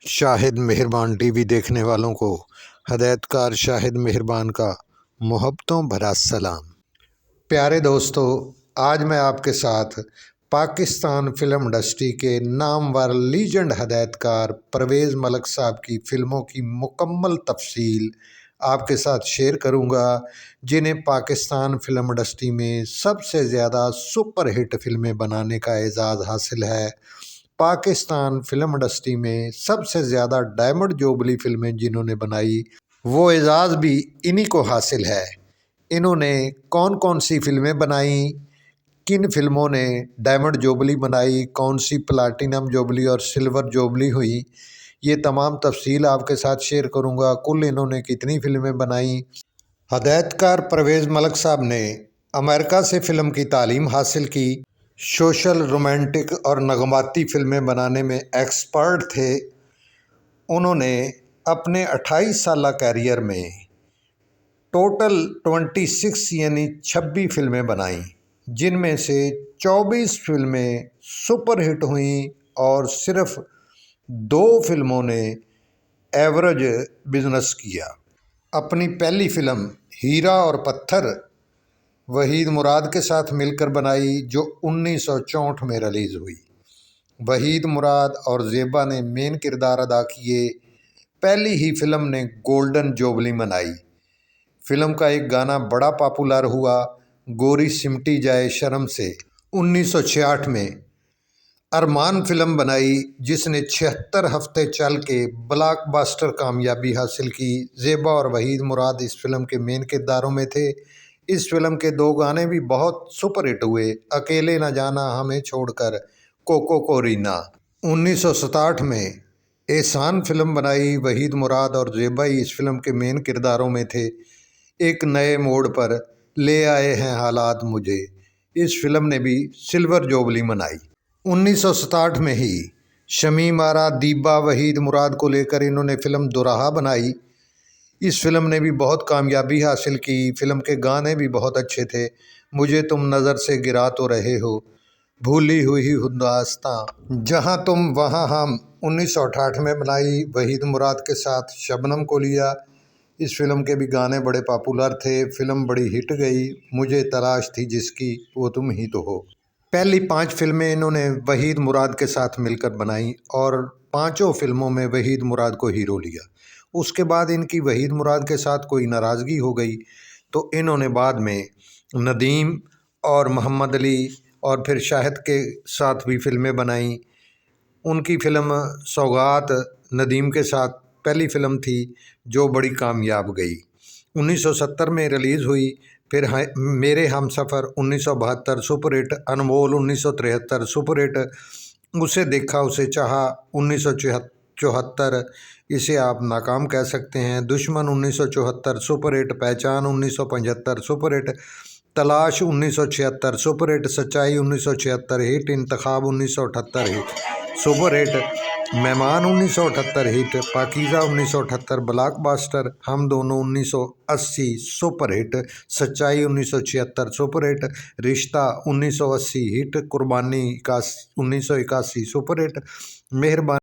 शाहिद मेहरबान टीवी देखने वालों को हदायतकार शाहिद मेहरबान का मोहब्बतों भरा सलाम। प्यारे दोस्तों, आज मैं आपके साथ पाकिस्तान फिल्म इंडस्ट्री के नामवर लीजेंड हदायतकार परवेज़ मलिक साहब की फ़िल्मों की मुकम्मल तफसील आपके साथ शेयर करूंगा, जिन्हें पाकिस्तान फिल्म इंडस्ट्री में सबसे ज़्यादा सुपर हिट फिल्में बनाने का एजाज़ हासिल है। पाकिस्तान फिल्म इंडस्ट्री में सबसे ज़्यादा डायमंड जुबली फिल्में जिन्होंने बनाई, वो एजाज़ भी इन्हीं को हासिल है। इन्होंने कौन कौन सी फिल्में बनाई, किन फिल्मों ने डायमंड जुबली बनाई, कौन सी प्लाटिनम जुबली और सिल्वर जुबली हुई, ये तमाम तफसील आपके साथ शेयर करूंगा। कुल इन्होंने कितनी फिल्में बनाई। हदायतकार परवेज़ मलिक साहब ने अमेरिका से फ़िल्म की तालीम हासिल की। सोशल, रोमांटिक और नगमाती फिल्में बनाने में एक्सपर्ट थे। उन्होंने अपने 28 साल कैरियर में टोटल 26 यानी 26 फिल्में बनाई, जिनमें से 24 फिल्में सुपरहिट हुईं और सिर्फ 2 फिल्मों ने एवरेज बिजनेस किया। अपनी पहली फिल्म हीरा और पत्थर वहीद मुराद के साथ मिलकर बनाई, जो 1964 में रिलीज़ हुई। वहीद मुराद और ज़ेबा ने मेन किरदार अदा किए। पहली ही फिल्म ने गोल्डन जुबली मनाई। फिल्म का एक गाना बड़ा पॉपुलर हुआ, गोरी सिमटी जाए शर्म से। 1966 में अरमान फिल्म बनाई, जिसने 76 हफ्ते चल के ब्लॉकबस्टर कामयाबी हासिल की। ज़ेबा और वहीद मुराद इस फिल्म के मेन किरदारों में थे। इस फिल्म के 2 गाने भी बहुत सुपर हिट हुए, अकेले न जाना हमें छोड़कर, कोको कोरीना। 1967 में एहसान फिल्म बनाई। वहीद मुराद और ज़ेबा ही इस फिल्म के मेन किरदारों में थे। एक नए मोड़ पर ले आए हैं हालात मुझे, इस फिल्म ने भी सिल्वर जुबली मनाई। 1967 में ही शमीम आरा, दीबा, वहीद मुराद को लेकर इन्होंने फिल्म दुराहा बनाई। इस फिल्म ने भी बहुत कामयाबी हासिल की। फिल्म के गाने भी बहुत अच्छे थे। मुझे तुम नज़र से गिरा तो रहे हो, भूली हुई दास्तां, जहाँ तुम वहाँ हम, 1968 में बनाई। वहीद मुराद के साथ शबनम को लिया। इस फिल्म के भी गाने बड़े पॉपुलर थे। फिल्म बड़ी हिट गई। मुझे तलाश थी जिसकी वो तुम ही तो हो। पहली 5 फिल्में इन्होंने वहीद मुराद के साथ मिलकर बनाई और 5 फिल्मों में वहीद मुराद को हीरो लिया। उसके बाद इनकी वहीद मुराद के साथ कोई नाराज़गी हो गई, तो इन्होंने बाद में नदीम और मोहम्मद अली और फिर शाहिद के साथ भी फिल्में बनाई। उनकी फ़िल्म सौगात नदीम के साथ पहली फ़िल्म थी, जो बड़ी कामयाब गई। 1970 में रिलीज़ हुई। फिर मेरे हमसफ़र 1972 सुपर हिट, अनमोल 1973 सुपर हिट, उसे देखा उसे चाहा 1974, इसे आप नाकाम कह सकते हैं, दुश्मन 1974 सुपर हिट, पहचान 1975 सुपर हिट, तलाश 1976 सुपर हिट, सच्चाई 1976 हिट, इंतखाब 1978 हिट सुपर हिट, मेहमान 1978 हिट, पाकीज़ा 1978 ब्लॉकबस्टर, हम दोनों 1980 सुपर हिट, सच्चाई 1976 सुपर हिट, रिश्ता 1980 हिट, कुर्बानी 1981 सुपर हिट, मेहरबानी